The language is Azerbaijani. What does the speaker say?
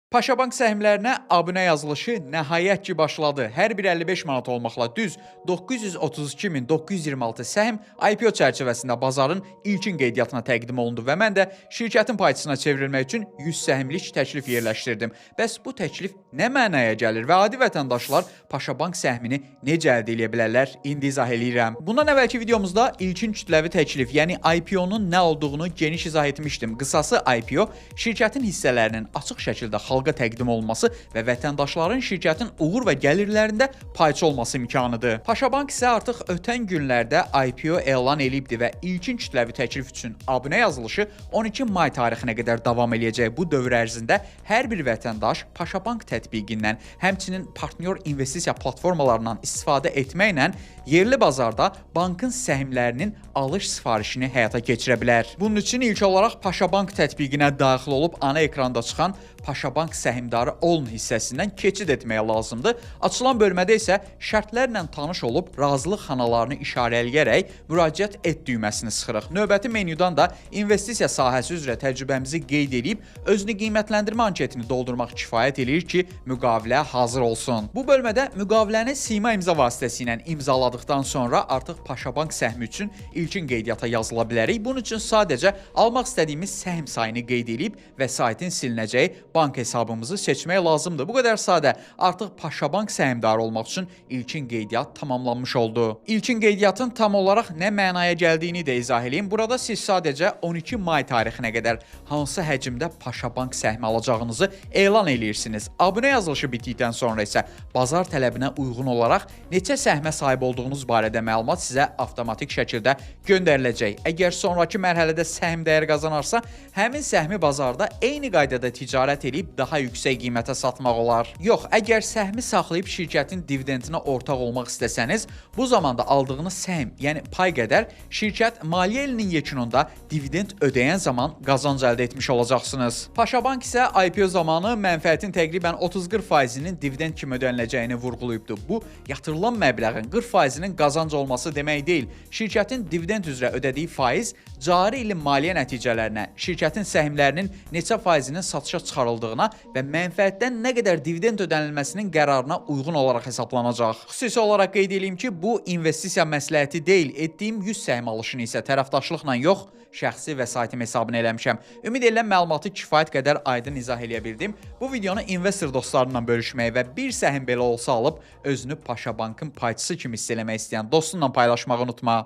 Paşabank səhmlərinə abunə yazılışı nəhayət ki başladı. Hər biri 55 manat olmaqla düz 932.926 səhm IPO çərçivəsində bazarın ilkin qeydiyyatına təqdim olundu və mən də şirkətin payçısına çevrilmək üçün 100 səhmlik təklif yerləşdirdim. Bəs bu təklif nə mənaya gəlir və adi vətəndaşlar Paşabank səhmini necə əldə edə bilərlər? İndi izah eləyirəm. Bundan əvvəlki videomuzda ilkin kütləvi təklif, yəni IPO-nun nə olduğunu geniş izah etmişdim. Qısası IPO şirkətin hissələrinin açıq şəkildə xalqa təqdim olunması və vətəndaşların şirkətin uğur və gəlirlərində payçı olması imkanıdır. Paşabank isə artıq ötən günlərdə IPO elan edibdi və ilkin kütləvi təklif üçün abunə yazılışı 12 may tarixinə qədər davam eləyəcək. Bu dövr ərzində hər bir vətəndaş Paşabank tətbiqindən, həmçinin partnyor investisiya platformalarından istifadə etməklə yerli bazarda bankın səhmlərinin alış sifarişini həyata keçirə bilər. Bunun üçün ilk olaraq Paşabank tətbiqinə daxil olub ana ekranda çıxan Paşabank səhmdarı olun hissəsindən keçid etməyə lazımdır. Açılan bölmədə isə şərtlərlə tanış olub razılıq xanalarını işarələyərək müraciət et düyməsini sıxırıq. Növbəti menyudan da investisiya sahəsi üzrə təcrübəmizi qeyd edib özünü qiymətləndirmə anketini doldurmaq kifayət eləyir ki, müqavilə hazır olsun. Bu bölmədə müqaviləni sima imza vasitəsilə imzaladıqdan sonra artıq Paşabank səhmi üçün ilkin qeydiyyata yazıla bilərik. Bunun üçün sadəcə almaq istədiyimiz səhm sayını qeyd edib və saytın silinəcəyi bank hesabımızı seçmək lazımdır. Bu qədər sadə. Artıq Paşabank səhmdarı olmaq üçün ilkin qeydiyyat tamamlanmış oldu. İlkin qeydiyyatın tam olaraq nə mənaya gəldiyini də izah edeyim. Burada siz sadəcə 12 may tarixinə qədər hansı həcmdə Paşabank səhmi alacağınızı elan edirsiniz. Abunə yazılışı bitdikdən sonra isə bazar tələbinə uyğun olaraq neçə səhmə sahib olduğunuz barədə məlumat sizə avtomatik şəkildə göndəriləcək. Əgər sonrakı mərhələdə səhm dəyər qazanarsa, həmin səhmi bazarda eyni qaydada ticarət edib daha yüksək qiymətə satmaq olar. Yox, əgər səhmi saxlayıb şirkətin dividendinə ortaq olmaq istəsəniz, bu zamanda aldığınız səhm, yəni pay qədər şirkət maliyyə ilinin yekununda dividend ödəyən zaman qazanc əldə etmiş olacaqsınız. Paşabank isə IPO zamanı mənfəətin təqribən 30-40%-nin dividend kimi ödəniləcəyini vurğulayıbdı. Bu, yatırılan məbləğin 40%-nin qazanc olması demək deyil. Şirkətin dividend üzrə ödədiyi faiz cari ilin maliyyə nəticələrinə, şirkətin səhmlərinin neçə faizinin satışa çıxarıldığına və mənfəətdən nə qədər dividend ödənilməsinin qərarına uyğun olaraq hesablanacaq. Xüsusi olaraq qeyd edeyim ki, bu investisiya məsləhəti deyil. Etdiyim 100 səhm alışını isə tərəfdaşlıqla yox, şəxsi vəsaitim hesabına eləmişəm. Ümid edirəm məlumatı kifayət qədər aydın izah eləyə bildim. Bu videonu investor dostlarımla bölüşməyi və bir səhm belə olsa alıb özünü Paşabankın payçısı kimi hiss eləmək istəyən dostunla paylaşmağı unutma.